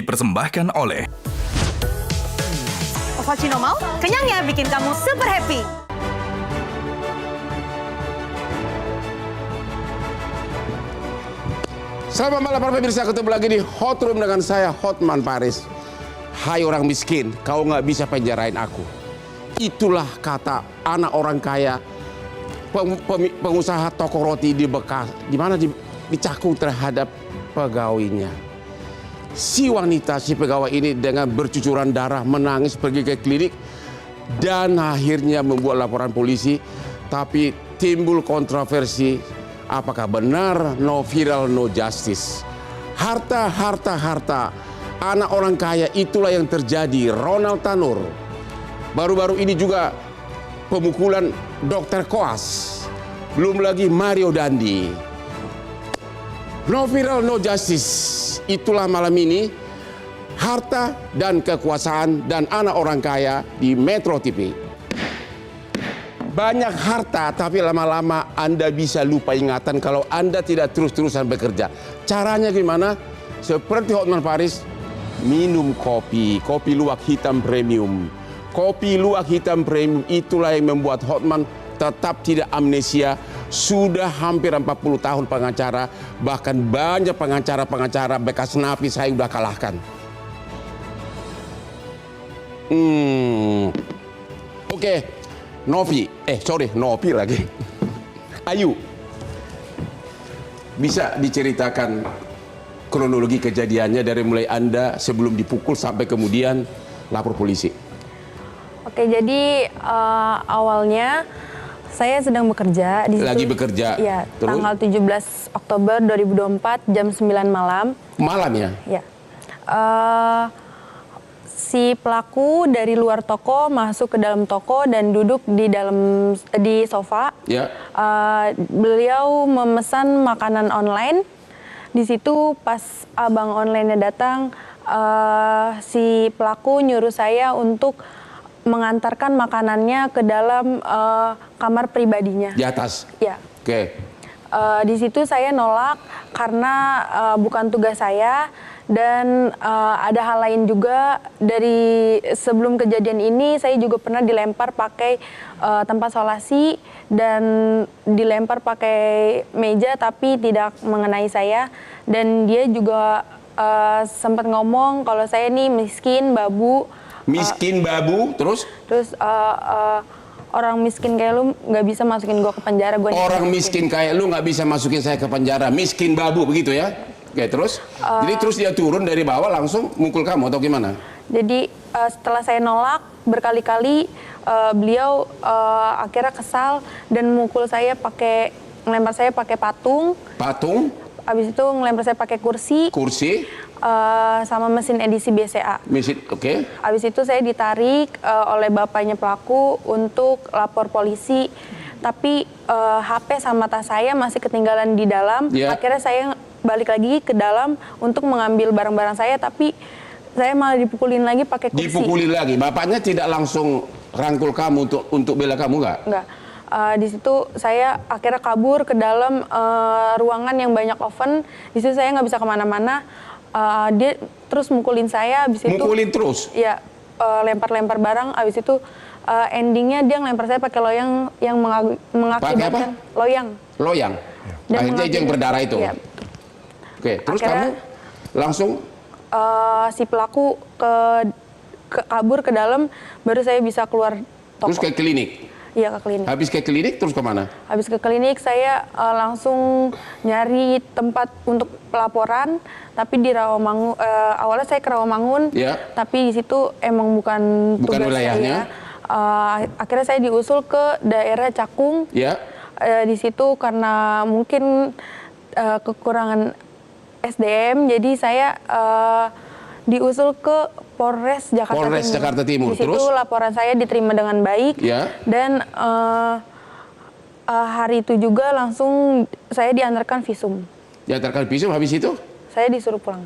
dipersembahkan oleh Ovaltino mau? Kenyangnya bikin kamu super happy. Selamat malam para pemirsa, ketemu lagi di Hot Room dengan saya Hotman Paris. Hai orang miskin, kau nggak bisa penjarain aku. Itulah kata anak orang kaya, pengusaha toko roti di Bekas, di mana dicakung terhadap pegawainya. Si pegawai ini dengan bercucuran darah menangis pergi ke klinik dan akhirnya membuat laporan polisi, tapi timbul kontroversi. Apakah benar no viral no justice? Harta. Anak orang kaya itulah yang terjadi. Ronald Tanur. Baru-baru ini juga pemukulan Dr. Koas. Belum lagi Mario Dandi. No viral no justice. Itulah malam ini harta dan kekuasaan dan anak orang kaya di Metro TV. Banyak harta, tapi lama-lama Anda bisa lupa ingatan kalau Anda tidak terus-terusan bekerja. Caranya gimana? Seperti Hotman Paris, minum kopi luwak hitam premium. Kopi luwak hitam premium itulah yang membuat Hotman tetap tidak amnesia. Sudah hampir 40 tahun pengacara, bahkan banyak pengacara bekas napi saya sudah kalahkan. Oke. Novi lagi. Ayu, bisa diceritakan kronologi kejadiannya dari mulai Anda sebelum dipukul sampai kemudian lapor polisi? Oke, jadi awalnya saya sedang bekerja di situ. Lagi bekerja? Ya, terus? Tanggal 17 Oktober 2024 jam 9 malam. Malam ya? Ya. Si pelaku dari luar toko masuk ke dalam toko dan duduk di sofa. Ya. Beliau memesan makanan online. Di situ pas abang online-nya datang, si pelaku nyuruh saya untuk mengantarkan makanannya ke dalam kamar pribadinya. Di atas? Ya. Oke. Di situ saya nolak karena bukan tugas saya. Dan ada hal lain juga, dari sebelum kejadian ini saya juga pernah dilempar pakai tempat solasi dan dilempar pakai meja tapi tidak mengenai saya. Dan dia juga sempat ngomong kalau saya ini miskin, babu. Miskin, babu, terus? Terus orang miskin kayak lu nggak bisa masukin gua ke penjara. Orang miskin kayak lu nggak bisa masukin saya ke penjara, miskin babu, begitu ya? Oke, terus? Jadi terus dia turun dari bawah langsung mukul kamu atau gimana? Jadi setelah saya nolak berkali-kali, beliau akhirnya kesal dan mukul saya ngelempar saya pakai patung. Patung? Abis itu ngelempar saya pakai kursi. Kursi? Sama mesin edisi BCA. Mesin, oke. Abis itu saya ditarik oleh bapaknya pelaku untuk lapor polisi. Tapi HP sama tas saya masih ketinggalan di dalam. Yeah. Akhirnya saya balik lagi ke dalam untuk mengambil barang-barang saya, tapi saya malah dipukulin lagi pakai kursi. Dipukulin lagi? Bapaknya tidak langsung rangkul kamu untuk bela kamu nggak? Nggak. Di situ saya akhirnya kabur ke dalam ruangan yang banyak oven. Di situ saya nggak bisa kemana-mana. Dia terus mukulin saya. Abis itu mukulin terus? Iya, lempar-lempar barang. Abis itu endingnya dia ngelempar saya pakai loyang yang mengakibatkan loyang. Dan akhirnya itu yang berdarah itu? Iya. Oke, terus akhirnya, kamu langsung? Si pelaku kabur ke dalam, baru saya bisa keluar toko. Terus ke klinik? Iya, ke klinik. Habis ke klinik terus kemana? Habis ke klinik saya langsung nyari tempat untuk pelaporan, tapi di Rawamangun. Awalnya saya ke Rawamangun, ya. Tapi di situ emang bukan tugas wilayahnya. Saya. Akhirnya saya diusul ke daerah Cakung. Ya. Di situ karena mungkin kekurangan SDM, jadi saya diusul ke Polres Jakarta Timur. Di situ terus? laporan saya diterima dengan baik. Ya. Dan hari itu juga langsung saya diantarkan visum. Diantarkan visum, habis itu? Saya disuruh pulang.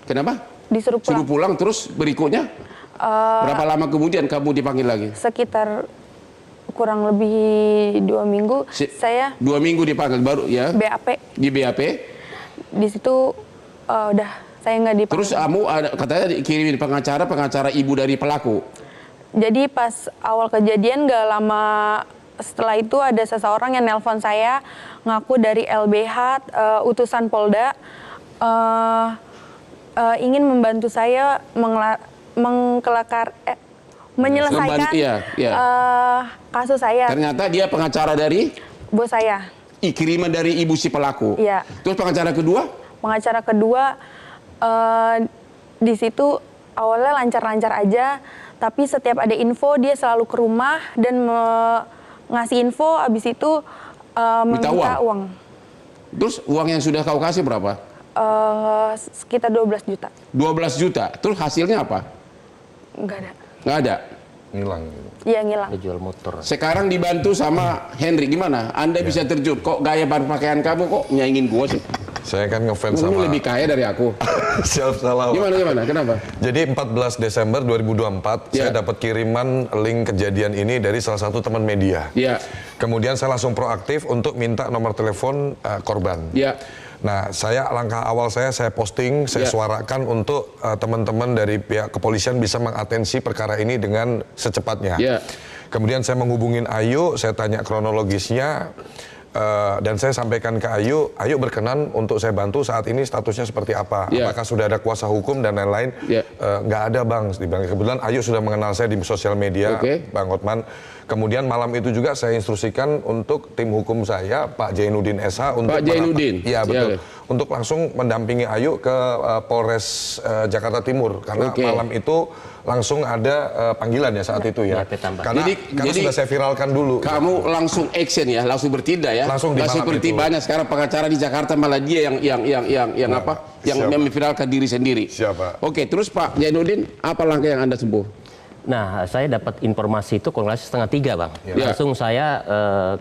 Kenapa? Disuruh pulang. Suruh pulang, terus berikutnya? Berapa lama kemudian kamu dipanggil lagi? Sekitar kurang lebih 2 minggu. Saya 2 minggu dipanggil baru ya? BAP. Di BAP? Di situ udah Saya nggak dipanggil. Terus kamu katanya dikirimin pengacara ibu dari pelaku. Jadi pas awal kejadian nggak lama setelah itu ada seseorang yang nelpon saya ngaku dari LBH utusan Polda ingin membantu saya menyelesaikan kasus saya. Ternyata dia pengacara dari Bos saya. Kiriman dari ibu si pelaku. Iya. Terus pengacara kedua? Pengacara kedua di situ awalnya lancar-lancar aja, tapi setiap ada info dia selalu ke rumah dan ngasih info, abis itu meminta uang. Terus uang yang sudah kau kasih berapa? Sekitar 12 juta. 12 juta. Terus hasilnya apa? Nggak ada. Nggak ada. Ngilang. Iya, ngilang. Jual motor. Sekarang dibantu sama Henry, gimana? Anda bisa terjun. Kok gaya pakaian kamu kok nyaingin gua sih? Saya kan ngefans Kamu sama... lebih kaya dari aku. Siap salah. Gimana? Kenapa? Jadi 14 Desember 2024 saya dapat kiriman link kejadian ini dari salah satu teman media. Iya. Kemudian saya langsung proaktif untuk minta nomor telepon korban. Iya. Nah, langkah awal saya posting, saya suarakan untuk teman-teman dari pihak kepolisian bisa mengatensi perkara ini dengan secepatnya. Iya. Kemudian saya menghubungin Ayu, saya tanya kronologisnya. Dan saya sampaikan ke Ayu berkenan untuk saya bantu saat ini statusnya seperti apa? Apakah sudah ada kuasa hukum dan lain-lain? Nggak ada bang, kebetulan Ayu sudah mengenal saya di sosial media, Bang Hotman. Kemudian malam itu juga saya instruksikan untuk tim hukum saya, Pak Jainuddin SH untuk Pak Jainuddin? Iya betul, untuk langsung mendampingi Ayu ke Polres Jakarta Timur karena malam itu langsung ada panggilan ya saat itu ya. Karena sudah saya viralkan dulu. Kamu langsung action ya, langsung bertindak ya. Langsung di malam seperti itu. banyak sekarang pengacara di Jakarta malah dia yang memviralkan diri sendiri. Siapa? Oke, terus Pak Jainuddin, apa langkah yang Anda tempuh? Nah, saya dapat informasi itu kurang lebih 2:30 bang. Langsung saya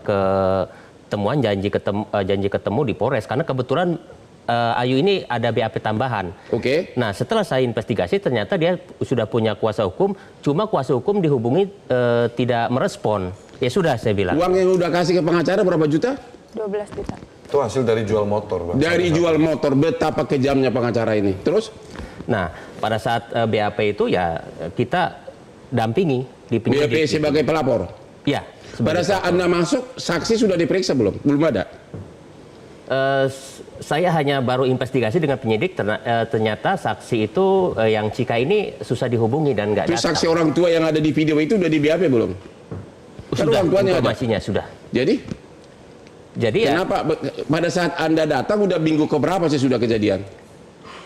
ketemuan janji ketemu di Polres karena kebetulan Ayu ini ada BAP tambahan. Nah, setelah saya investigasi ternyata dia sudah punya kuasa hukum, cuma kuasa hukum dihubungi tidak merespon. Ya sudah saya bilang. Uang yang udah kasih ke pengacara berapa juta? 12 juta. Itu hasil dari jual motor, Bang. Dari jual motor, betapa kejamnya pengacara ini. Terus? Nah, pada saat BAP itu ya kita dampingi di penyidik. BAP sebagai pelapor? Iya. Pada saat Anda masuk, saksi sudah diperiksa belum? Belum ada? Saya hanya baru investigasi dengan penyidik, ternyata saksi itu yang Cika ini susah dihubungi dan nggak datang. Terus saksi orang tua yang ada di video itu udah di BAP belum? Kan Sudah, orang tuanya informasinya ada. sudah. Jadi Kenapa pada saat Anda datang udah minggu keberapa sih sudah kejadian?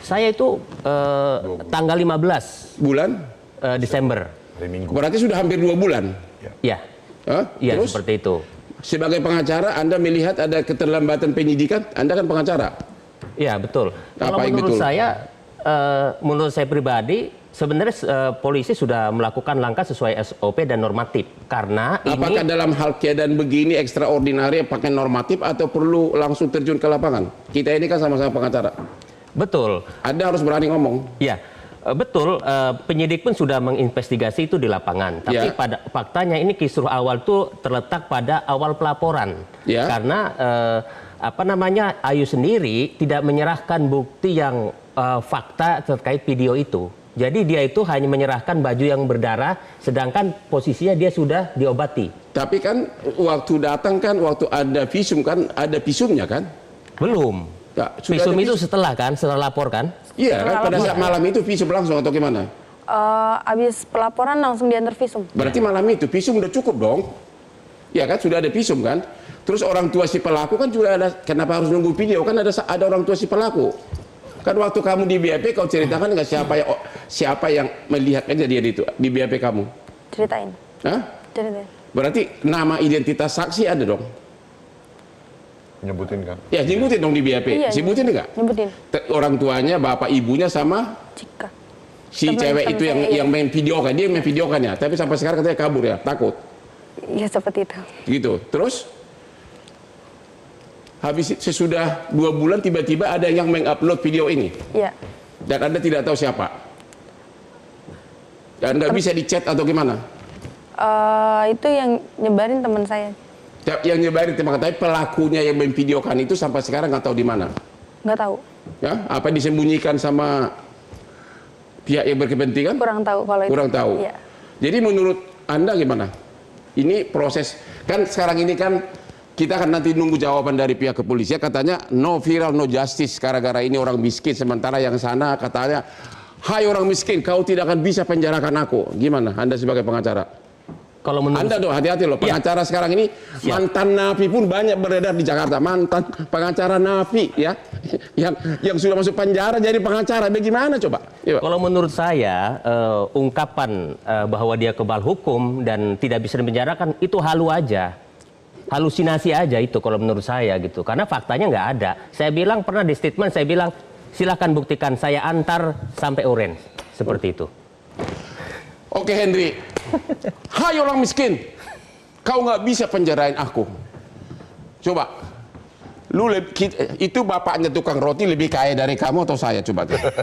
Saya itu tanggal 15 bulan Desember. Hari Minggu. Berarti sudah hampir 2 bulan. Iya. Iya, seperti itu. Sebagai pengacara Anda melihat ada keterlambatan penyidikan, Anda kan pengacara. Iya, betul. Kalau Apa yang menurut betul? saya menurut saya pribadi sebenarnya polisi sudah melakukan langkah sesuai SOP dan normatif karena Apakah dalam hal keadaan begini ekstraordinari pakai normatif atau perlu langsung terjun ke lapangan? Kita ini kan sama-sama pengacara. Betul. Anda harus berani ngomong. Iya. Betul, penyidik pun sudah menginvestigasi itu di lapangan. Tapi pada faktanya ini kisruh awal itu terletak pada awal pelaporan. Karena Ayu sendiri tidak menyerahkan bukti yang fakta terkait video itu. Jadi dia itu hanya menyerahkan baju yang berdarah, sedangkan posisinya dia sudah diobati. Tapi kan waktu datang kan, waktu ada visum kan, ada visumnya kan? Belum. Ya, visum itu setelah lapor kan? Iya kan, pada saat malam itu visum langsung atau gimana? Abis pelaporan langsung diantar visum. Berarti malam itu visum udah cukup dong? Ya kan, sudah ada visum kan? Terus orang tua si pelaku kan juga ada, kenapa harus nunggu video? Kan ada orang tua si pelaku. Kan waktu kamu di BAP kau ceritakan nggak siapa yang melihat kejadian itu di BAP kamu? Ceritain. Hah? Ceritain. Berarti nama identitas saksi ada dong? Nyebutin kan? Ya, nyebutin dong di BAP. Iya, Sebutin enggak? Nyebutin. Orang tuanya, bapak ibunya sama Cika. si cewek itu yang main video kan, dia main video kan ya. Tapi sampai sekarang katanya kabur ya, takut. Ya seperti itu. Gitu. Terus habis sesudah 2 bulan tiba-tiba ada yang mengupload video ini. Iya. Dan Anda tidak tahu siapa. Dan nggak bisa dichat atau gimana? Itu yang nyebarin teman saya. Yang nyebarin tapi pelakunya yang memvideokan itu sampai sekarang nggak tahu di mana. Nggak tahu. Ya, apa disembunyikan sama pihak yang berkepentingan? Kurang tahu kalau itu. Kurang tahu. Iya. Jadi menurut Anda gimana? Ini proses, kan sekarang ini kan kita akan nanti nunggu jawaban dari pihak kepolisian, katanya no viral, no justice, gara-gara ini orang miskin, sementara yang sana katanya, hai orang miskin, kau tidak akan bisa penjarakan aku. Gimana Anda sebagai pengacara? Kalau menurut Anda tuh hati-hati loh, pengacara sekarang ini mantan napi pun banyak beredar di Jakarta, mantan pengacara napi ya, yang sudah masuk penjara jadi pengacara, bagaimana coba? Kalau menurut saya ungkapan bahwa dia kebal hukum dan tidak bisa dipenjarakan itu halu aja, halusinasi aja itu kalau menurut saya gitu, karena faktanya nggak ada. Saya bilang pernah di statement saya bilang silakan buktikan, saya antar sampai orange seperti itu. Oke Henry, hai orang miskin, kau nggak bisa penjarain aku. Coba, itu bapaknya tukang roti lebih kaya dari kamu atau saya? Coba lihat,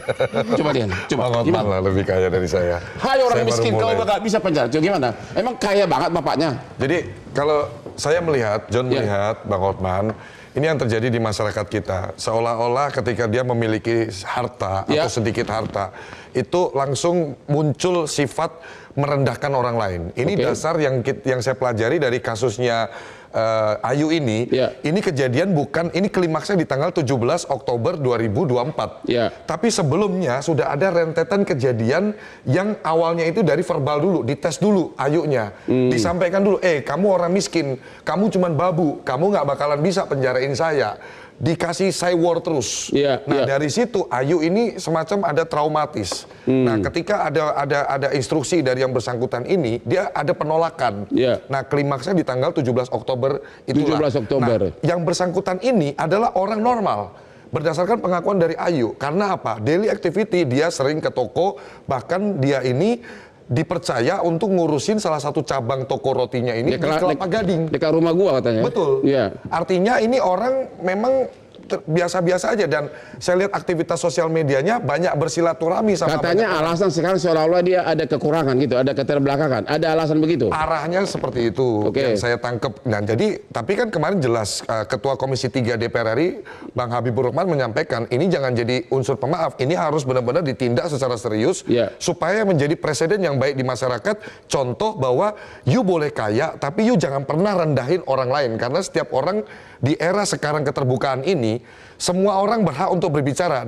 coba. Bang Hotman lebih kaya dari saya. Hai orang miskin, kau nggak bisa penjara. Coba gimana? Emang kaya banget bapaknya? Jadi kalau saya melihat, John melihat, Bang Hotman, ini yang terjadi di masyarakat kita. Seolah-olah ketika dia memiliki harta atau sedikit harta, itu langsung muncul sifat merendahkan orang lain. Ini dasar yang saya pelajari dari kasusnya Ayu ini. Ini kejadian ini klimaksnya di tanggal 17 Oktober 2024. Tapi sebelumnya sudah ada rentetan kejadian yang awalnya itu dari verbal dulu, dites dulu Ayunya. Disampaikan dulu, kamu orang miskin, kamu cuman babu, kamu nggak bakalan bisa penjarain saya. Dikasih war terus. Dari situ Ayu ini semacam ada traumatis. Nah, ketika ada instruksi dari yang bersangkutan ini, dia ada penolakan. Nah, klimaksnya di tanggal 17 Oktober itulah. 17 Oktober. Nah, yang bersangkutan ini adalah orang normal. Berdasarkan pengakuan dari Ayu. Karena apa? Daily activity, dia sering ke toko, bahkan dia ini dipercaya untuk ngurusin salah satu cabang toko rotinya ini di Kelapa Gading. Dekat rumah gua katanya. Betul. Artinya ini orang memang biasa-biasa aja, dan saya lihat aktivitas sosial medianya banyak bersilaturahmi sama katanya alasan sekarang seolah-olah dia ada kekurangan gitu, ada keterbelakangan, ada alasan begitu. Arahnya seperti itu yang saya tangkap. Nah, jadi tapi kan kemarin jelas Ketua Komisi 3 DPR RI Bang Habibur Rahman menyampaikan ini jangan jadi unsur pemaaf, ini harus benar-benar ditindak secara serius supaya menjadi presiden yang baik di masyarakat. Contoh bahwa you boleh kaya tapi you jangan pernah rendahin orang lain, karena setiap orang di era sekarang keterbukaan ini semua orang berhak untuk berbicara,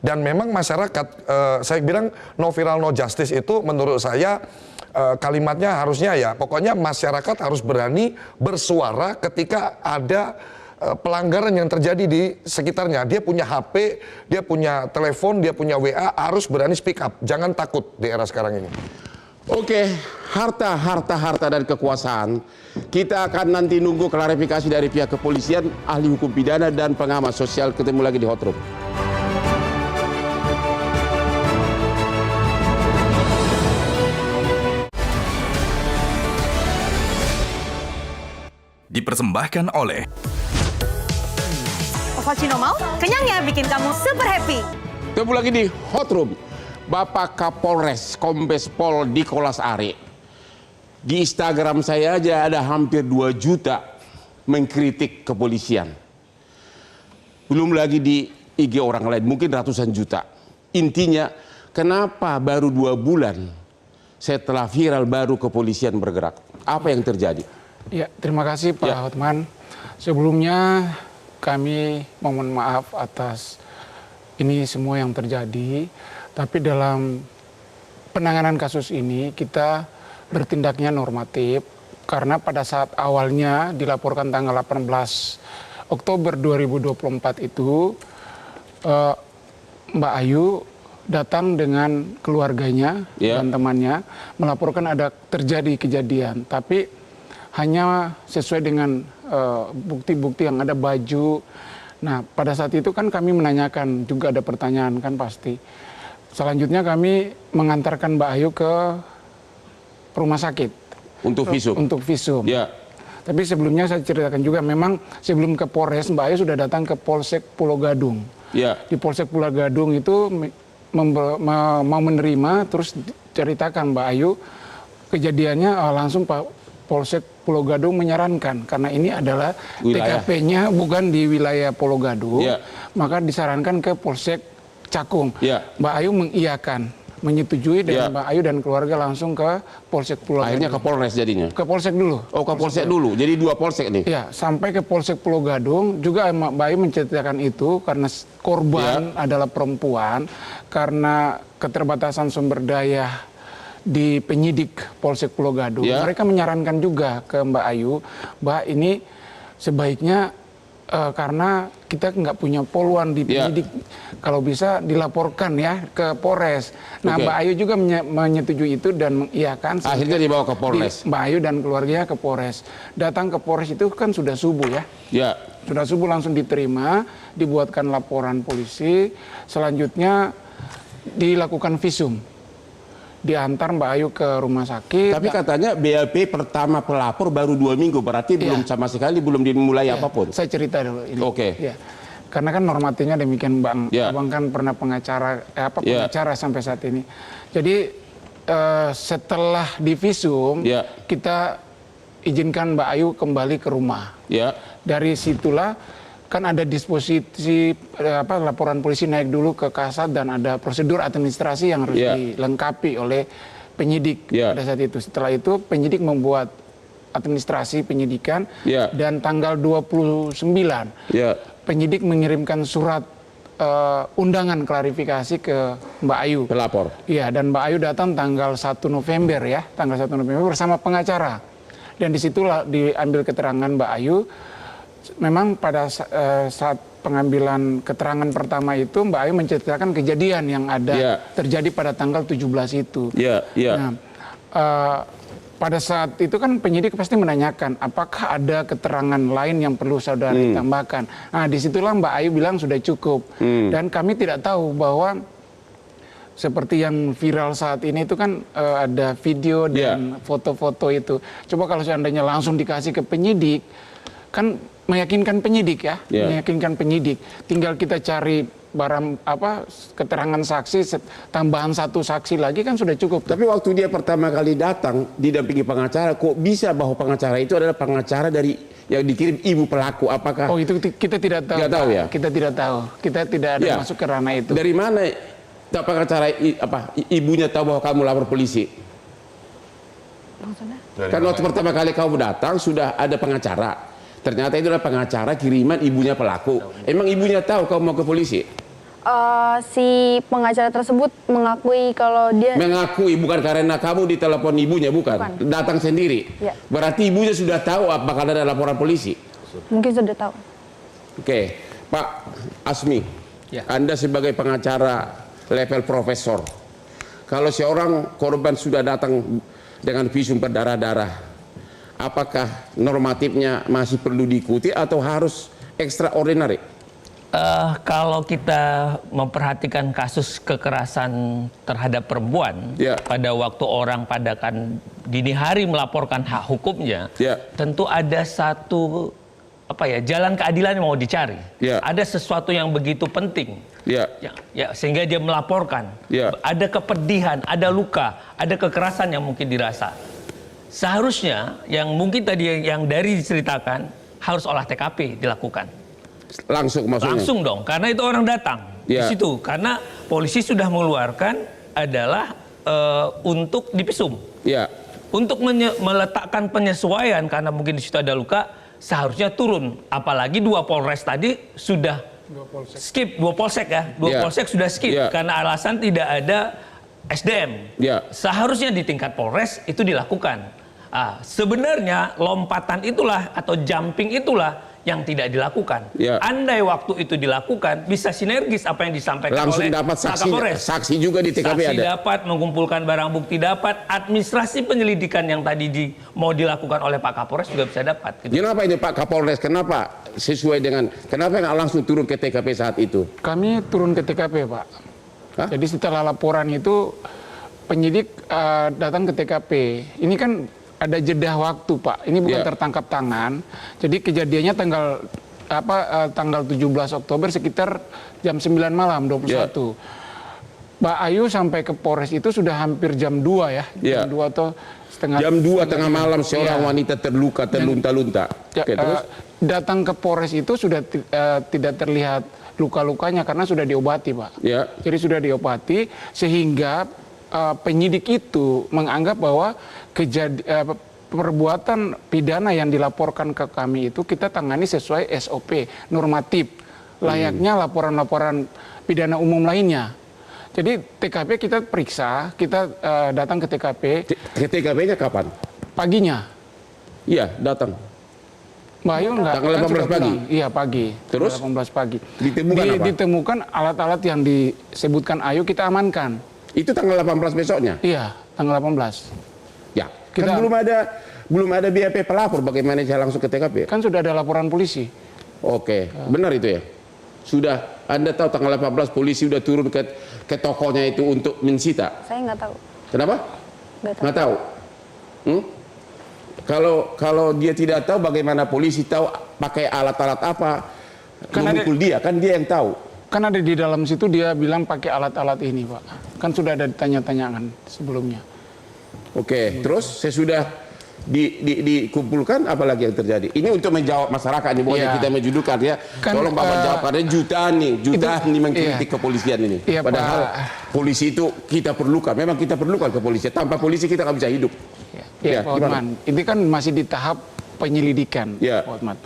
dan memang masyarakat saya bilang no viral no justice itu menurut saya kalimatnya harusnya pokoknya masyarakat harus berani bersuara ketika ada pelanggaran yang terjadi di sekitarnya. Dia punya HP, dia punya telepon, dia punya WA, harus berani speak up, jangan takut di era sekarang ini. Oke, harta dan kekuasaan. Kita akan nanti nunggu klarifikasi dari pihak kepolisian, ahli hukum pidana dan pengamat sosial. Ketemu lagi di Hot Room. Dipersembahkan oleh Ovaltino mau, kenyangnya bikin kamu super happy. Ketemu lagi di Hot Room. Bapak Kapolres Kombes Pol Nikolas Ari. Di Instagram saya aja ada hampir 2 juta mengkritik kepolisian. Belum lagi di IG orang lain, mungkin ratusan juta. Intinya, kenapa baru 2 bulan setelah viral baru kepolisian bergerak? Apa yang terjadi? Ya, terima kasih Pak Hotman. Sebelumnya kami mohon maaf atas ini semua yang terjadi. Tapi dalam penanganan kasus ini kita bertindaknya normatif, karena pada saat awalnya dilaporkan tanggal 18 Oktober 2024 itu Mbak Ayu datang dengan keluarganya dan temannya melaporkan ada terjadi kejadian, tapi hanya sesuai dengan bukti-bukti yang ada baju. Nah, pada saat itu kan kami menanyakan, juga ada pertanyaan kan pasti. Selanjutnya kami mengantarkan Mbak Ayu ke rumah sakit. Untuk visum? Untuk visum. Tapi sebelumnya saya ceritakan juga, memang sebelum ke Polres, Mbak Ayu sudah datang ke Polsek Pulau Gadung. Di Polsek Pulau Gadung itu mau menerima, terus ceritakan Mbak Ayu, kejadiannya langsung Polsek Pulau Gadung menyarankan karena ini adalah TKP-nya bukan di wilayah Pulau Gadung, maka disarankan ke Polsek Cakung. Mbak Ayu mengiyakan, menyetujui, dan Mbak Ayu dan keluarga langsung ke Polsek Pulau Gadung. Akhirnya ke Polres jadinya? Ke Polsek dulu. Oh, ke Polsek dulu. Jadi 2 Polsek nih? Ya, sampai ke Polsek Pulau Gadung juga Mbak Ayu menceritakan itu karena korban adalah perempuan, karena keterbatasan sumber daya di penyidik Polsek Pulau Gadung. Mereka menyarankan juga ke Mbak Ayu, Mbak, ini sebaiknya karena kita nggak punya poluan di penyidik, kalau bisa dilaporkan ya ke Polres. Nah, Mbak Ayu juga menyetujui itu dan mengiyakan. Akhirnya dibawa ke Polres. Mbak Ayu dan keluarganya ke Polres. Datang ke Polres itu kan sudah subuh ya. Sudah subuh langsung diterima, dibuatkan laporan polisi. Selanjutnya dilakukan visum. Diantar Mbak Ayu ke rumah sakit. Tapi katanya BAP pertama pelapor baru 2 minggu, berarti belum sama sekali belum dimulai apapun. Saya cerita dulu ini. Ya. Karena kan normatifnya demikian, Bang. Abang kan pernah pengacara pengacara sampai saat ini. Jadi setelah divisum, kita izinkan Mbak Ayu kembali ke rumah. Dari situlah kan ada disposisi laporan polisi naik dulu ke Kasat dan ada prosedur administrasi yang harus dilengkapi oleh penyidik pada saat itu. Setelah itu penyidik membuat administrasi penyidikan dan tanggal 29 penyidik mengirimkan surat undangan klarifikasi ke Mbak Ayu. Pelapor. Iya, dan Mbak Ayu datang tanggal 1 November ya, tanggal 1 November bersama pengacara. Dan disitulah diambil keterangan Mbak Ayu. Memang pada saat pengambilan keterangan pertama itu Mbak Ayu menceritakan kejadian yang ada terjadi pada tanggal 17 itu. Nah, pada saat itu kan penyidik pasti menanyakan apakah ada keterangan lain yang perlu saudara ditambahkan. Nah, disitulah Mbak Ayu bilang sudah cukup. Dan kami tidak tahu bahwa seperti yang viral saat ini itu kan ada video dan foto-foto itu. Coba kalau seandainya langsung dikasih ke penyidik, kan meyakinkan penyidik ya, meyakinkan penyidik. Tinggal kita cari barang keterangan saksi, tambahan 1 saksi lagi kan sudah cukup. Tapi waktu dia pertama kali datang didampingi pengacara, kok bisa bahwa pengacara itu adalah pengacara dari yang dikirim ibu pelaku? Apakah? Oh, itu kita tidak tahu. Tidak tahu ya? Kita tidak tahu. Kita tidak ada masuk ke ranah itu. Dari mana pengacara ibunya tahu bahwa kamu lapor polisi? Kan waktu pertama kali kamu datang sudah ada pengacara. Ternyata itu adalah pengacara kiriman ibunya pelaku. Emang ibunya tahu kamu mau ke polisi? Si pengacara tersebut mengakui kalau dia... Mengakui, bukan karena kamu ditelepon ibunya, bukan? Datang sendiri? Berarti ibunya sudah tahu apakah ada laporan polisi? Mungkin sudah tahu. Oke, Pak Asmi, Anda sebagai pengacara level profesor, kalau seorang korban sudah datang dengan visum berdarah-darah, apakah normatifnya masih perlu diikuti atau harus extraordinary? Kalau kita memperhatikan kasus kekerasan terhadap perempuan, pada waktu orang pada dini hari melaporkan hak hukumnya, tentu ada satu jalan keadilan yang mau dicari. Ada sesuatu yang begitu penting, sehingga dia melaporkan. Ada kepedihan, ada luka, ada kekerasan yang mungkin dirasa. Seharusnya yang mungkin tadi yang dari diceritakan harus olah TKP dilakukan. Langsung maksudnya? Langsung dong, karena itu orang datang di situ. Karena polisi sudah mengeluarkan adalah untuk divisum. Untuk meletakkan penyesuaian karena mungkin di situ ada luka, seharusnya turun. Apalagi 2 Polres tadi sudah skip, 2 Polsek ya, 2 Polsek sudah skip karena alasan tidak ada SDM. Seharusnya di tingkat Polres itu dilakukan. Sebenarnya lompatan itulah atau jumping itulah yang tidak dilakukan. Andai waktu itu dilakukan, bisa sinergis apa yang disampaikan langsung oleh dapat saksi juga di TKP saksi ada. Dapat, mengumpulkan barang bukti dapat, administrasi penyelidikan yang tadi mau dilakukan oleh Pak Kapolres juga bisa dapat. Kenapa ini Pak Kapolres? Kenapa sesuai dengan, kenapa nggak langsung turun ke TKP saat itu? Kami turun ke TKP, Pak. Jadi setelah laporan itu penyidik datang ke TKP. Ini kan ada jeda waktu, Pak. Ini bukan tertangkap tangan. Jadi kejadiannya tanggal 17 Oktober sekitar jam 9 malam 21. Mbak Ayu sampai ke Polres itu sudah hampir jam 2 ya. Ya. Jam 2 atau setengah. Jam 2 tengah malam seorang wanita terluka, terlunta-lunta. Oke, terus? Datang ke Polres itu sudah tidak terlihat luka-lukanya karena sudah diobati, Pak. Ya. Jadi sudah diobati sehingga penyidik itu menganggap bahwa perbuatan pidana yang dilaporkan ke kami itu kita tangani sesuai SOP normatif layaknya laporan-laporan pidana umum lainnya. Jadi TKP kita periksa, kita datang ke TKP. TKP-nya kapan? Paginya. Iya, datang. Mbak Ayu enggak. Tanggal 18 pagi? Iya, pagi. Terus? 18 pagi. Ditemukan apa? Ditemukan alat-alat yang disebutkan Ayu kita amankan. Itu tanggal 18 besoknya? Iya, tanggal 18. Ya, kan belum ada BAP pelapor, bagaimana saya langsung ke TKP? Kan sudah ada laporan polisi. Oke, benar itu ya? Sudah, Anda tahu tanggal 18 polisi sudah turun ke tokonya itu untuk mensita? Saya nggak tahu. Kenapa? Nggak tahu. Kalau dia tidak tahu, bagaimana polisi tahu pakai alat-alat apa memukul dia? Kan dia yang tahu. Kan ada di dalam situ dia bilang pakai alat-alat ini, Pak. Kan sudah ada tanya-tanyaan sebelumnya. Oke, terus saya sudah dikumpulkan, apalagi yang terjadi? Ini untuk menjawab masyarakat ini, bukan kita menjudukan ya. Tolong Bapak jawab, karena jutaan nih mengkritik kepolisian ini. Iya, Padahal polisi itu kita perlukan, memang kita perlukan kepolisian. Tanpa polisi kita nggak bisa hidup. Ya, Pak Hotman, ini kan masih di tahap penyelidikan, Pak Hotman.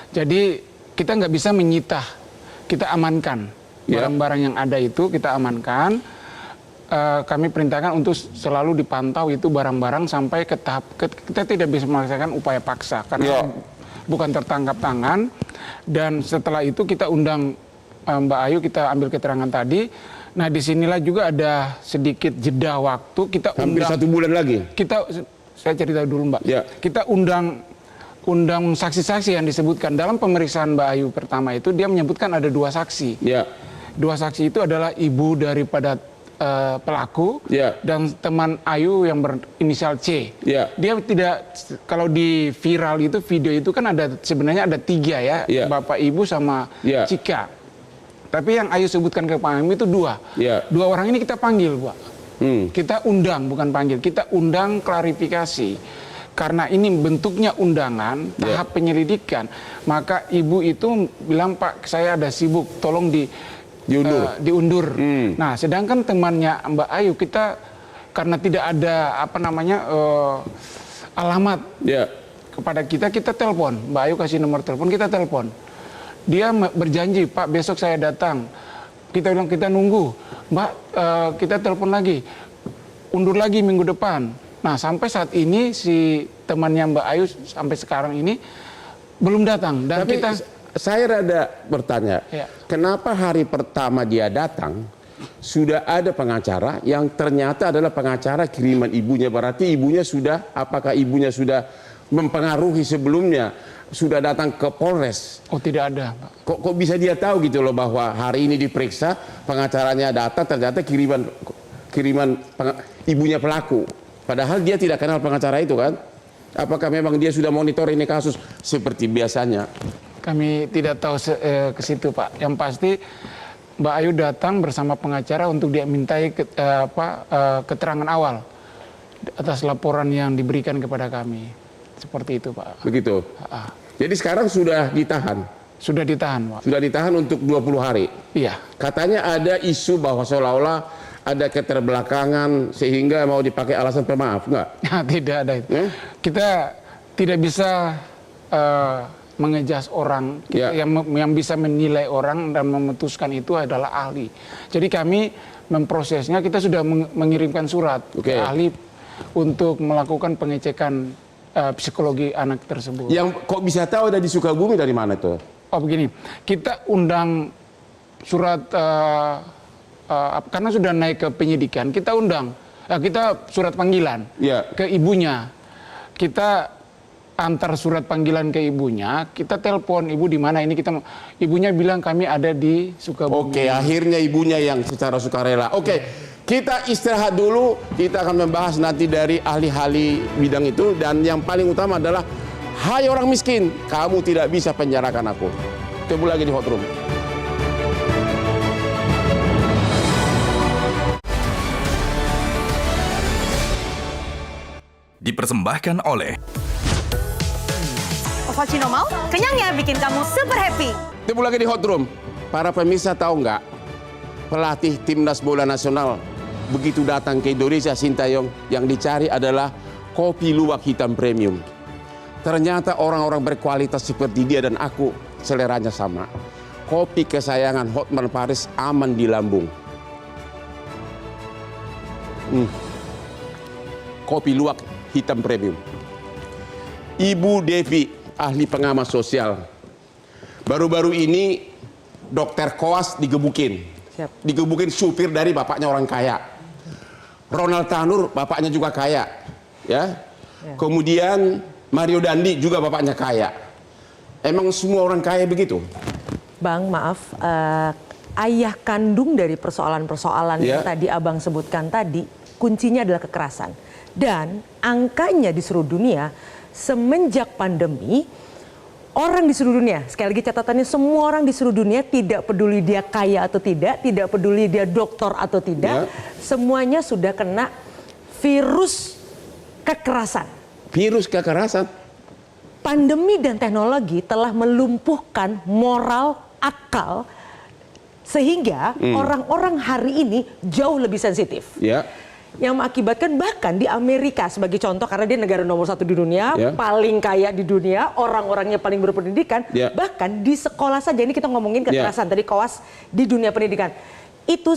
Jadi kita nggak bisa menyita, kita amankan barang-barang yang ada itu kita amankan. Kami perintahkan untuk selalu dipantau itu barang-barang sampai ke tahap kita tidak bisa melaksanakan upaya paksa karena bukan tertangkap tangan. Dan setelah itu kita undang Mbak Ayu, kita ambil keterangan tadi. Nah, disinilah juga ada sedikit jeda waktu. Kita hampir 1 bulan lagi. Saya cerita dulu, Mbak. Kita undang saksi-saksi yang disebutkan dalam pemeriksaan Mbak Ayu pertama itu, dia menyebutkan ada 2 saksi. 2 saksi itu adalah ibu daripada pelaku dan teman Ayu yang berinisial C. Dia tidak, kalau di viral itu video itu kan sebenarnya ada 3 ya, Bapak Ibu sama Cika. Tapi yang Ayu sebutkan ke kami itu 2. 2 orang ini kita panggil, Pak. Kita undang, bukan panggil, kita undang klarifikasi. Karena ini bentuknya undangan, tahap penyelidikan. Maka ibu itu bilang, Pak, saya ada sibuk, tolong diundur. Nah, sedangkan temannya Mbak Ayu, kita karena tidak ada alamat kepada kita telepon. Mbak Ayu kasih nomor telepon, kita telepon. Dia berjanji, Pak, besok saya datang. Kita bilang kita nunggu, Mbak, kita telepon lagi, undur lagi minggu depan. Nah, sampai saat ini si temannya Mbak Ayu sampai sekarang ini belum datang. Dan tapi saya rada bertanya, kenapa hari pertama dia datang sudah ada pengacara yang ternyata adalah pengacara kiriman ibunya? Berarti ibunya sudah, apakah ibunya sudah mempengaruhi sebelumnya? Sudah datang ke Polres? Oh, tidak ada, Pak. Kok bisa dia tahu gitu loh bahwa hari ini diperiksa, pengacaranya datang, ternyata kiriman ibunya pelaku. Padahal dia tidak kenal pengacara itu kan? Apakah memang dia sudah monitor ini kasus seperti biasanya? Kami tidak tahu ke situ, Pak. Yang pasti Mbak Ayu datang bersama pengacara untuk dia mintai keterangan awal atas laporan yang diberikan kepada kami. Seperti itu, Pak. Begitu. Jadi sekarang sudah ditahan? Sudah ditahan, Pak. Sudah ditahan untuk 20 hari? Iya. Katanya ada isu bahwa seolah-olah ada keterbelakangan sehingga mau dipakai alasan pemaaf, enggak? Tidak ada itu. Kita tidak bisa mengejas orang. Yang bisa menilai orang dan memutuskan itu adalah ahli. Jadi kami memprosesnya, kita sudah mengirimkan surat ke ahli untuk melakukan pengecekan psikologi anak tersebut. Yang kok bisa tahu ada di Sukabumi dari mana tuh? Oh, begini, kita undang surat karena sudah naik ke penyidikan, kita undang, kita surat panggilan ke ibunya. Kita antar surat panggilan ke ibunya, kita telepon, ibu di mana ini, ibunya bilang kami ada di Sukabumi. Oke, akhirnya ibunya yang secara sukarela. Oke. Kita istirahat dulu, kita akan membahas nanti dari ahli-ahli bidang itu. Dan yang paling utama adalah, hai orang miskin, kamu tidak bisa penjarakan aku. Ketemu lagi di Hot Room. dipersembahkan oleh Ovaltino Mall, kenyangnya bikin kamu super happy. Temu lagi di Hot Room. Para pemirsa tahu nggak, pelatih timnas bola nasional begitu datang ke Indonesia, Sintayong, yang dicari adalah kopi luwak hitam premium. Ternyata orang-orang berkualitas seperti dia dan aku seleranya sama. Kopi kesayangan Hotman Paris aman di lambung. Kopi luwak hitam premium. Ibu Devi, ahli pengamat sosial. Baru-baru ini dokter koas digebukin. Digebukin supir dari bapaknya orang kaya. Ronald Tanur bapaknya juga kaya. Ya. Kemudian Mario Dandi juga bapaknya kaya. Emang semua orang kaya begitu? Bang, maaf. Ayah kandung dari persoalan-persoalan yang tadi Abang sebutkan tadi, kuncinya adalah kekerasan. Dan angkanya di seluruh dunia, semenjak pandemi, orang di seluruh dunia, sekali lagi catatannya, semua orang di seluruh dunia, tidak peduli dia kaya atau tidak peduli dia doktor atau tidak, semuanya sudah kena virus kekerasan. Virus kekerasan. Pandemi dan teknologi telah melumpuhkan moral, akal, sehingga orang-orang hari ini jauh lebih sensitif. Yang mengakibatkan bahkan di Amerika sebagai contoh, karena dia negara nomor 1 di dunia, paling kaya di dunia, orang-orangnya paling berpendidikan, bahkan di sekolah saja, ini kita ngomongin kekerasan tadi koas di dunia pendidikan. Itu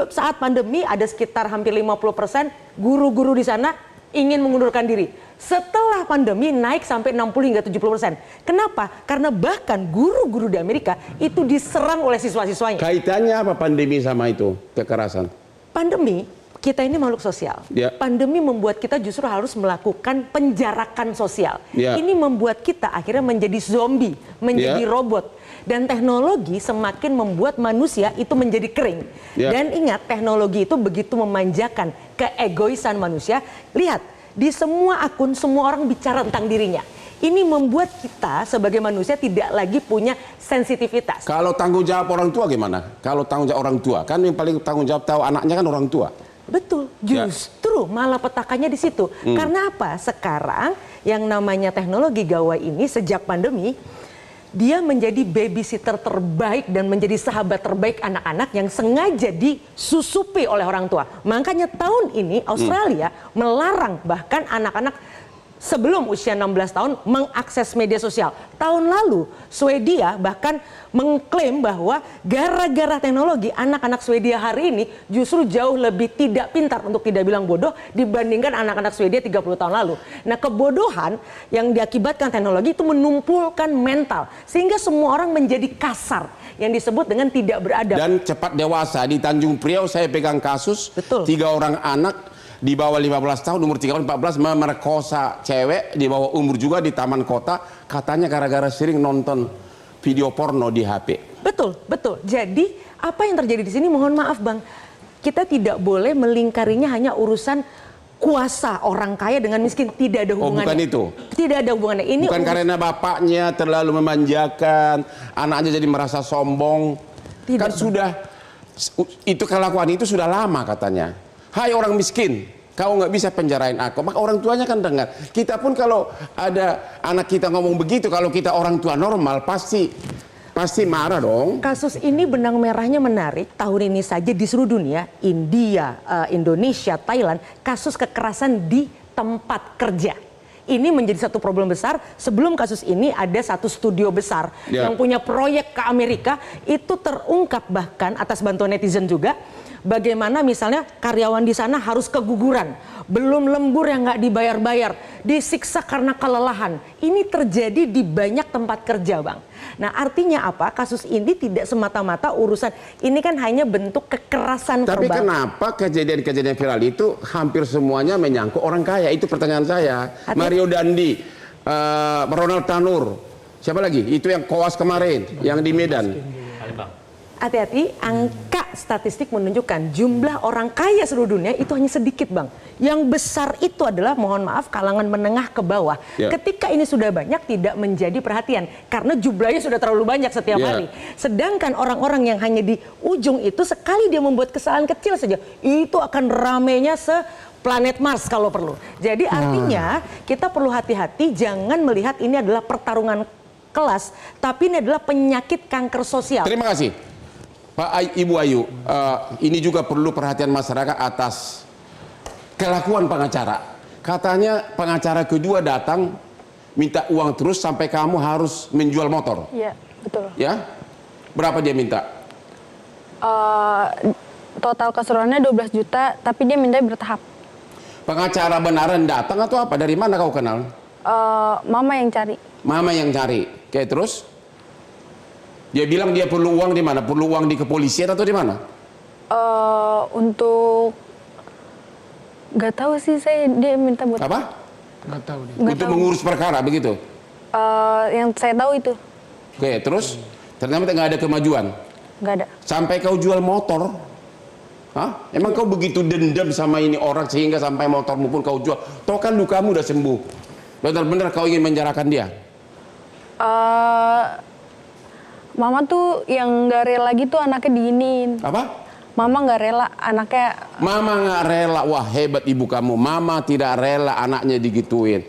saat pandemi ada sekitar hampir 50% guru-guru di sana ingin mengundurkan diri. Setelah pandemi naik sampai 60 hingga 70%. Kenapa? Karena bahkan guru-guru di Amerika itu diserang oleh siswa-siswanya. Kaitannya apa pandemi sama itu, kekerasan? Pandemi, kita ini makhluk sosial. Pandemi membuat kita justru harus melakukan penjarakan sosial. Ini membuat kita akhirnya menjadi zombie, menjadi robot. Dan teknologi semakin membuat manusia itu menjadi kering. Dan ingat, teknologi itu begitu memanjakan keegoisan manusia. Lihat, di semua akun semua orang bicara tentang dirinya. Ini membuat kita sebagai manusia tidak lagi punya sensitivitas. Kalau tanggung jawab orang tua gimana? Kalau tanggung jawab orang tua, kan yang paling tanggung jawab tahu anaknya kan orang tua. Betul, justru malah petakannya di situ. Karena apa? Sekarang yang namanya teknologi gawai ini sejak pandemi, dia menjadi babysitter terbaik dan menjadi sahabat terbaik anak-anak yang sengaja disusupi oleh orang tua. Makanya tahun ini Australia melarang bahkan anak-anak sebelum usia 16 tahun mengakses media sosial. Tahun lalu Swedia bahkan mengklaim bahwa gara-gara teknologi anak-anak Swedia hari ini justru jauh lebih tidak pintar, untuk tidak bilang bodoh, dibandingkan anak-anak Swedia 30 tahun lalu. Nah, kebodohan yang diakibatkan teknologi itu menumpulkan mental sehingga semua orang menjadi kasar, yang disebut dengan tidak beradab. Dan cepat dewasa. Di Tanjung Priok saya pegang kasus 3 orang anak di bawah 15 tahun, umur 13, 14 memerkosa cewek di bawah umur juga di taman kota, katanya gara-gara sering nonton video porno di HP. Betul, betul. Jadi apa yang terjadi di sini, mohon maaf Bang, kita tidak boleh melingkarinya hanya urusan kuasa orang kaya dengan miskin, tidak ada hubungannya. Oh, bukan itu. Tidak ada hubungannya. Ini bukan karena bapaknya terlalu memanjakan, anaknya jadi merasa sombong. Kan sudah, itu kelakuan itu sudah lama katanya. Hai orang miskin, kau nggak bisa penjarain aku. Maka orang tuanya kan dengar. Kita pun kalau ada anak kita ngomong begitu, kalau kita orang tua normal pasti marah dong. Kasus ini benang merahnya menarik. Tahun ini saja di seluruh dunia, India, Indonesia, Thailand, kasus kekerasan di tempat kerja. Ini menjadi satu problem besar. Sebelum kasus ini ada satu studio besar yang punya proyek ke Amerika. Itu terungkap bahkan atas bantuan netizen juga. Bagaimana misalnya karyawan di sana harus keguguran, belum lembur yang nggak dibayar-bayar, disiksa karena kelelahan. Ini terjadi di banyak tempat kerja, Bang. Nah, artinya apa? Kasus ini tidak semata-mata urusan, ini kan hanya bentuk kekerasan verbal. Tapi kenapa kejadian-kejadian viral itu hampir semuanya menyangkut orang kaya? Itu pertanyaan saya. Mario Dandi, Ronald Tanur, siapa lagi? Itu yang koas kemarin, yang di Medan. Hati-hati, angka statistik menunjukkan jumlah orang kaya seluruh dunia itu hanya sedikit, Bang. Yang besar itu adalah, mohon maaf, kalangan menengah ke bawah. Ketika ini sudah banyak, tidak menjadi perhatian. Karena jumlahnya sudah terlalu banyak setiap hari. Sedangkan orang-orang yang hanya di ujung itu, sekali dia membuat kesalahan kecil saja, itu akan ramenya planet Mars kalau perlu. Jadi artinya kita perlu hati-hati, jangan melihat ini adalah pertarungan kelas, tapi ini adalah penyakit kanker sosial. Terima kasih Pak Ibu Ayu. Ini juga perlu perhatian masyarakat atas kelakuan pengacara. Katanya pengacara kedua datang minta uang terus sampai kamu harus menjual motor. Iya, betul. Ya? Berapa dia minta? Total keseluruhannya 12 juta, tapi dia minta bertahap. Pengacara benaran datang atau apa? Dari mana kau kenal? Mama yang cari. Mama yang cari. Oke, terus? Dia bilang dia perlu uang di mana? Perlu uang di kepolisian atau di mana? Untuk nggak tahu sih, dia minta buat apa? Nggak tahu dia. Untuk mengurus perkara begitu? Yang saya tahu itu. Oke, terus? Ternyata nggak ada kemajuan? Nggak ada. Sampai kau jual motor? Hah? Emang kau begitu dendam sama ini orang sehingga sampai motormu pun kau jual? Toh kan lukamu udah sembuh. Benar-benar kau ingin menjarakan dia? Mama tuh yang nggak rela gitu anaknya diinin. Apa? Mama nggak rela anaknya. Mama nggak rela. Wah, hebat ibu kamu. Mama tidak rela anaknya digituin.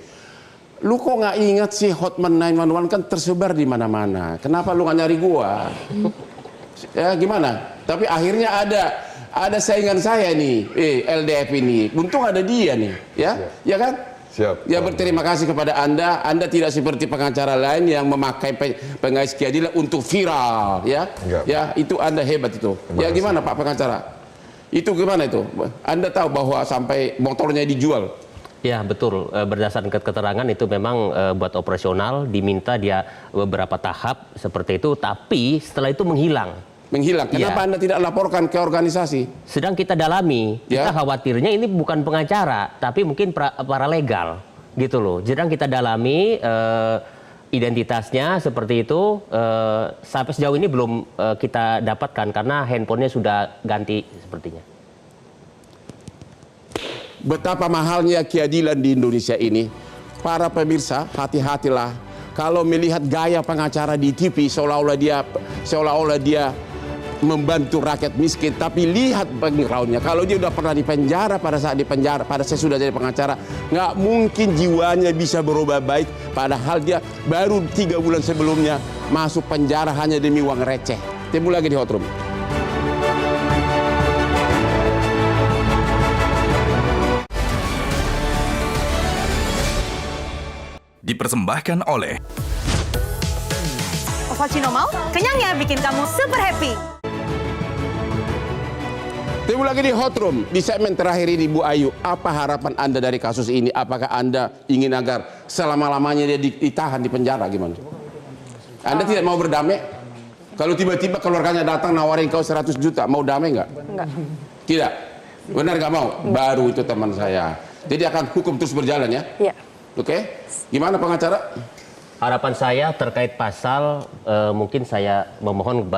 Lu kok nggak ingat sih hotman 911 kan tersebar di mana-mana. Kenapa lu nggak nyari gua? Ya gimana? Tapi akhirnya ada saingan saya nih, LDF ini. Untung ada dia nih, ya, ya kan? Siap. Ya, berterima kasih kepada Anda. Anda tidak seperti pengacara lain yang memakai pengais keadilan untuk viral, ya. Enggak. Ya, itu Anda hebat itu. Ya gimana Pak pengacara? Itu gimana itu? Anda tahu bahwa sampai motornya dijual? Ya betul, berdasarkan keterangan itu memang buat operasional, diminta dia beberapa tahap seperti itu, tapi setelah itu menghilang. Menghilang. Kenapa Anda tidak laporkan ke organisasi? Sedang kita dalami. Kita khawatirnya ini bukan pengacara, tapi mungkin paralegal, gitu loh. Sedang kita dalami identitasnya seperti itu. Sampai sejauh ini belum kita dapatkan karena handphonenya sudah ganti sepertinya. Betapa mahalnya keadilan di Indonesia ini. Para pemirsa, hati-hatilah kalau melihat gaya pengacara di TV seolah-olah dia membantu rakyat miskin, tapi lihat backgroundnya. Kalau dia udah pernah di penjara, pada saat saya sudah jadi pengacara, nggak mungkin jiwanya bisa berubah baik. Padahal dia baru 3 bulan sebelumnya masuk penjara hanya demi uang receh. Temu lagi di Hot Room. Dipersembahkan oleh Ovaltino mau, kenyangnya bikin kamu super happy. Temu lagi di Hot Room. Di segmen terakhir ini Bu Ayu, apa harapan Anda dari kasus ini? Apakah Anda ingin agar selama-lamanya dia ditahan di penjara gimana? Anda tidak mau berdamai? Kalau tiba-tiba keluarganya datang nawarin kau 100 juta, mau damai nggak? Enggak. Tidak? Benar nggak mau? Baru itu teman saya. Jadi akan hukum terus berjalan ya? Iya. Oke? Gimana pengacara? Harapan saya terkait pasal, mungkin saya memohon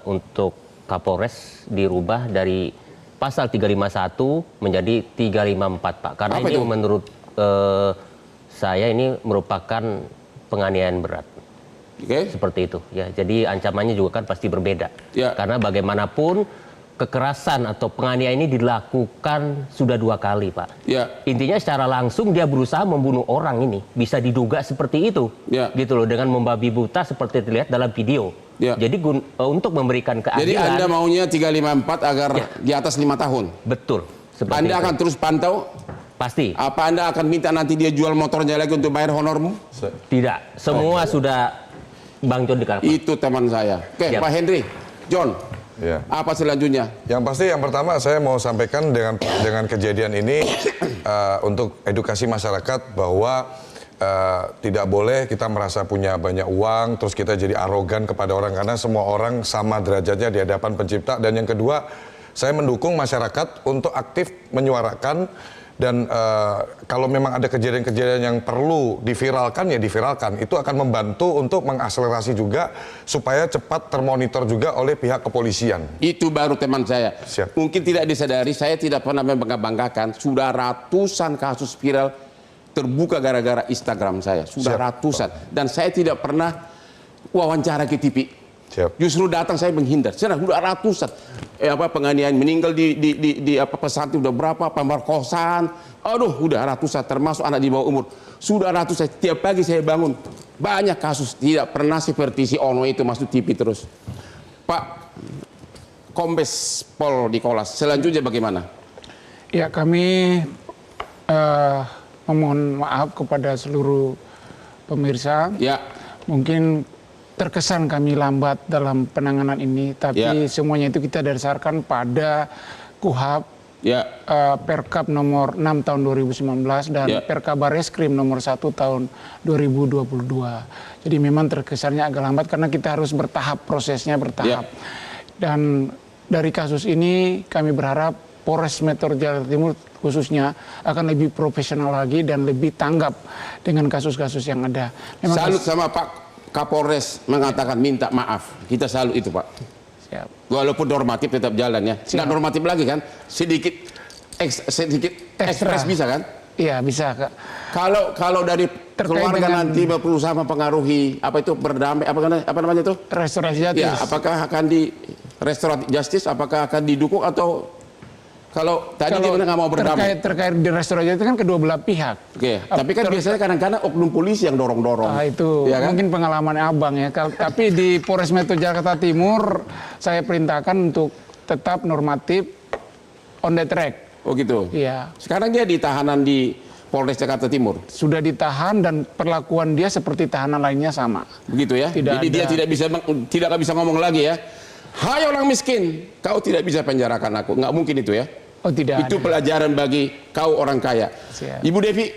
untuk Kapolres dirubah dari pasal 351 menjadi 354 Pak. Karena apa ini itu? menurut saya ini merupakan penganiayaan berat. Seperti itu ya. Jadi ancamannya juga kan pasti berbeda. Ya. Karena bagaimanapun kekerasan atau penganiayaan ini dilakukan sudah 2 kali Pak. Ya. Intinya secara langsung dia berusaha membunuh orang ini. Bisa diduga seperti itu. Ya. Gitu loh, dengan membabi buta seperti terlihat dalam video. Ya. Jadi untuk memberikan keadilan. Jadi Anda maunya 354 agar di atas 5 tahun? Betul. Anda itu akan terus pantau? Pasti. Apa Anda akan minta nanti dia jual motornya lagi untuk bayar honormu? Tidak. Semua sudah Bang John dikatakan. Itu teman saya. Oke, Pak Henry, John. Ya. Apa selanjutnya? Yang pasti yang pertama saya mau sampaikan dengan kejadian ini untuk edukasi masyarakat bahwa tidak boleh kita merasa punya banyak uang terus kita jadi arogan kepada orang, karena semua orang sama derajatnya di hadapan pencipta. Dan yang kedua, saya mendukung masyarakat untuk aktif menyuarakan, dan kalau memang ada kejadian-kejadian yang perlu diviralkan ya diviralkan. Itu akan membantu untuk mengakselerasi juga supaya cepat termonitor juga oleh pihak kepolisian. Itu baru teman saya. Siap. Mungkin tidak disadari, saya tidak pernah membangga-banggakan. Sudah ratusan kasus viral terbuka gara-gara Instagram saya. Sudah ratusan. Dan saya tidak pernah wawancara ke TV. Siap. Justru datang saya menghindar. Sudah ratusan penganiayaan meninggal di pesantren udah berapa, pemerkosaan. Aduh, udah ratusan termasuk anak di bawah umur. Sudah ratusan. Tiap pagi saya bangun banyak kasus, tidak pernah seperti si Ono itu masuk TV terus. Pak Kombes Pol Nikolas, selanjutnya bagaimana? Ya, kami memohon maaf kepada seluruh pemirsa. Ya. Mungkin terkesan kami lambat dalam penanganan ini, tapi semuanya itu kita dasarkan pada KUHP, Perkap nomor 6 tahun 2019 dan Perkabareskrim nomor 1 tahun 2022. Jadi memang terkesannya agak lambat karena kita harus bertahap, prosesnya bertahap. Dan dari kasus ini kami berharap Polres Metro Jakarta Timur khususnya akan lebih profesional lagi dan lebih tanggap dengan kasus-kasus yang ada. Memang salut sama Pak Kapolres mengatakan minta maaf. Kita salut itu, Pak. Siap. Walaupun normatif tetap jalan ya. Tidak normatif lagi kan? Sedikit ekspres bisa kan? Iya, bisa, Kak. Kalau dari keluarga nanti berusaha mempengaruhi apa itu berdamai apa namanya itu? Restoratif justice. Ya, apakah akan di restoratif justice apakah akan didukung atau kalau tadi kita nggak mau berdamai? Terkait di restoratif itu kan kedua belah pihak. Oke, tapi kan biasanya kadang-kadang oknum polisi yang dorong-dorong. Itu ya kan? mungkin pengalaman abang ya. Tapi di Polres Metro Jakarta Timur saya perintahkan untuk tetap normatif on the track. Oh gitu? Iya. Sekarang dia ditahanan di Polres Jakarta Timur? Sudah ditahan dan perlakuan dia seperti tahanan lainnya sama. Begitu ya? Jadi dia tidak bisa ngomong lagi ya? Hai orang miskin, kau tidak bisa penjarakan aku. Nggak mungkin itu ya? Oh tidak. Itu pelajaran bagi kau orang kaya. Siap. Ibu Devi,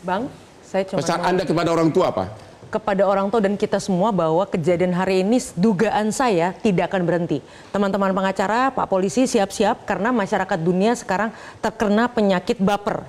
Bang, saya cuma pesan Anda kepada orang tua apa? Kepada orang tua dan kita semua bahwa kejadian hari ini dugaan saya tidak akan berhenti. Teman-teman pengacara, Pak Polisi siap-siap karena masyarakat dunia sekarang terkena penyakit baper.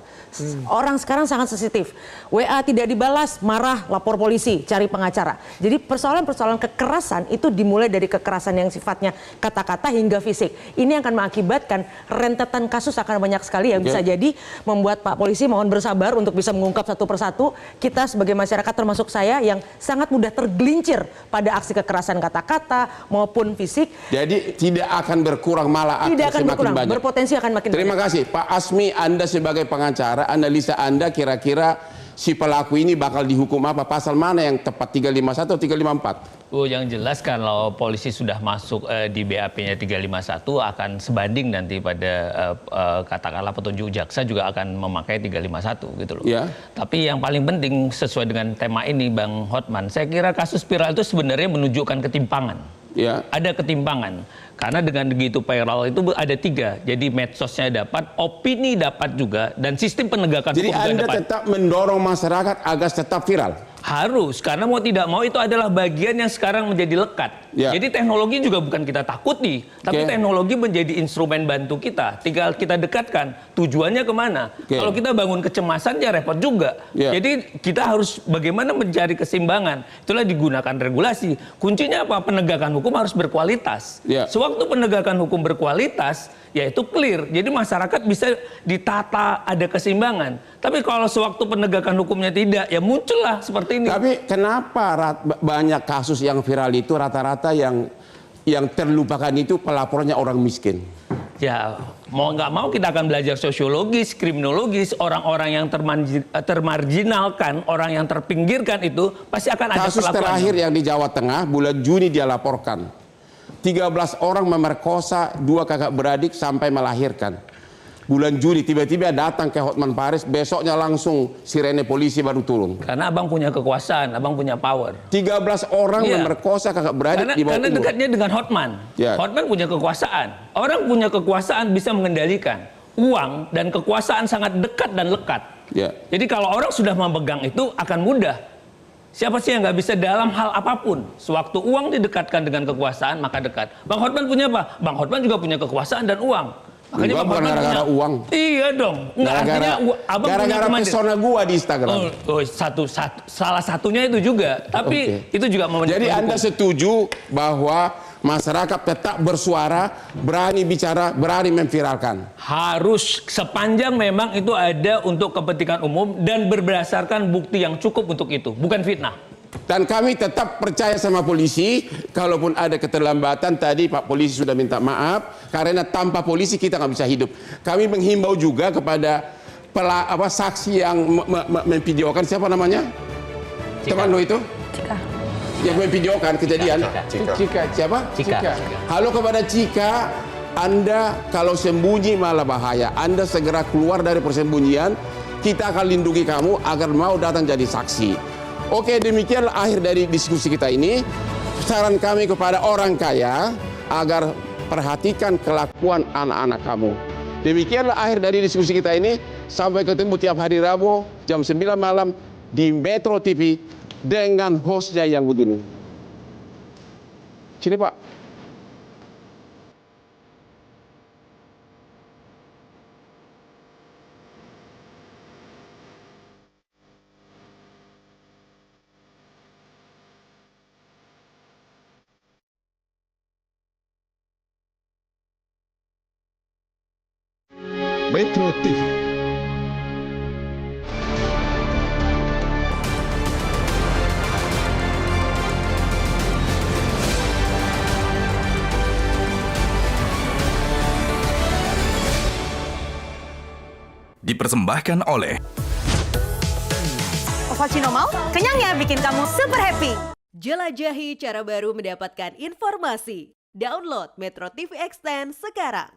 Orang sekarang sangat sensitif. WA tidak dibalas, marah, lapor polisi, cari pengacara. Jadi persoalan-persoalan kekerasan itu dimulai dari kekerasan yang sifatnya kata-kata hingga fisik. Ini akan mengakibatkan rentetan kasus akan banyak sekali yang bisa jadi membuat Pak Polisi mohon bersabar untuk bisa mengungkap satu persatu. Kita sebagai masyarakat termasuk saya yang sangat mudah tergelincir pada aksi kekerasan kata-kata maupun fisik. Jadi tidak akan berkurang, malah akan tidak akan semakin berkurang, banyak. berpotensi akan makin Terima banyak. kasih Pak Asmi, Anda sebagai pengacara, analisa Anda kira-kira si pelaku ini bakal dihukum apa? Pasal mana yang tepat, 351 atau 354? Oh, yang jelas kalau polisi sudah masuk di BAP-nya 351 akan sebanding nanti pada katakanlah petunjuk jaksa juga akan memakai 351 gitu loh. Ya. Tapi yang paling penting sesuai dengan tema ini Bang Hotman, saya kira kasus viral itu sebenarnya menunjukkan ketimpangan. Ya. Ada ketimpangan. Karena dengan begitu viral itu ada 3. Jadi medsosnya dapat, opini dapat juga, dan sistem penegakan Jadi hukum juga Anda dapat. tetap mendorong masyarakat agar tetap viral? Harus, karena mau tidak mau itu adalah bagian yang sekarang menjadi lekat. Ya. Jadi teknologi juga bukan kita takuti, tapi teknologi menjadi instrumen bantu kita. Tinggal kita dekatkan, tujuannya kemana. Kalau kita bangun kecemasan ya repot juga. Jadi kita harus bagaimana mencari keseimbangan. Itulah digunakan regulasi. Kuncinya apa? Penegakan hukum harus berkualitas. Sewaktu penegakan hukum berkualitas, yaitu clear. Jadi masyarakat bisa ditata, ada keseimbangan. Tapi kalau sewaktu penegakan hukumnya tidak, ya muncullah seperti ini. Tapi kenapa banyak kasus yang viral itu rata-rata yang terlupakan itu pelapornya orang miskin? Ya, mau nggak mau kita akan belajar sosiologis, kriminologis, orang-orang yang termarginalkan, orang yang terpinggirkan itu pasti akan ada kasus perlakuan. terakhir yang di Jawa Tengah bulan Juni dia laporkan. 13 orang memerkosa 2 kakak beradik sampai melahirkan. Bulan Juli tiba-tiba datang ke Hotman Paris, besoknya langsung sirene polisi baru turun. Karena abang punya kekuasaan, abang punya power. 13 orang memerkosa kakak beradik di bawah umur. Karena dekatnya dengan Hotman. Hotman punya kekuasaan. Orang punya kekuasaan bisa mengendalikan. Uang dan kekuasaan sangat dekat dan lekat. Jadi kalau orang sudah memegang itu akan mudah. Siapa sih yang nggak bisa dalam hal apapun? Sewaktu uang didekatkan dengan kekuasaan, maka dekat. Bang Hotman punya apa? Bang Hotman juga punya kekuasaan dan uang. Makanya bukan gara-gara uang. Iya dong. Gara-gara persona gua di Instagram. Salah satunya itu juga. Tapi itu juga mau. Jadi Anda setuju bahwa masyarakat tetap bersuara, berani bicara, berani memviralkan? Harus, sepanjang memang itu ada untuk kepentingan umum dan berdasarkan bukti yang cukup untuk itu, bukan fitnah. Dan kami tetap percaya sama polisi, kalaupun ada keterlambatan tadi Pak Polisi sudah minta maaf, karena tanpa polisi kita nggak bisa hidup. Kami menghimbau juga kepada saksi yang memvideokan, siapa namanya? Cika. Teman lo itu? Cika. Yang memvideokan kejadian? Cika. Siapa? Cika. Halo kepada Cika, Anda kalau sembunyi malah bahaya. Anda segera keluar dari persembunyian, kita akan lindungi kamu agar mau datang jadi saksi. Oke, demikianlah akhir dari diskusi kita ini. Saran kami kepada orang kaya agar perhatikan kelakuan anak-anak kamu. Demikianlah akhir dari diskusi kita ini. Sampai ketemu tiap hari Rabu jam 9 malam di Metro TV dengan hostnya yang begini. Sini Pak. Metro TV. Dipersembahkan oleh Ovaltino mau? Kenyangnya bikin kamu super happy. Jelajahi cara baru mendapatkan informasi. Download Metro TV Extend sekarang.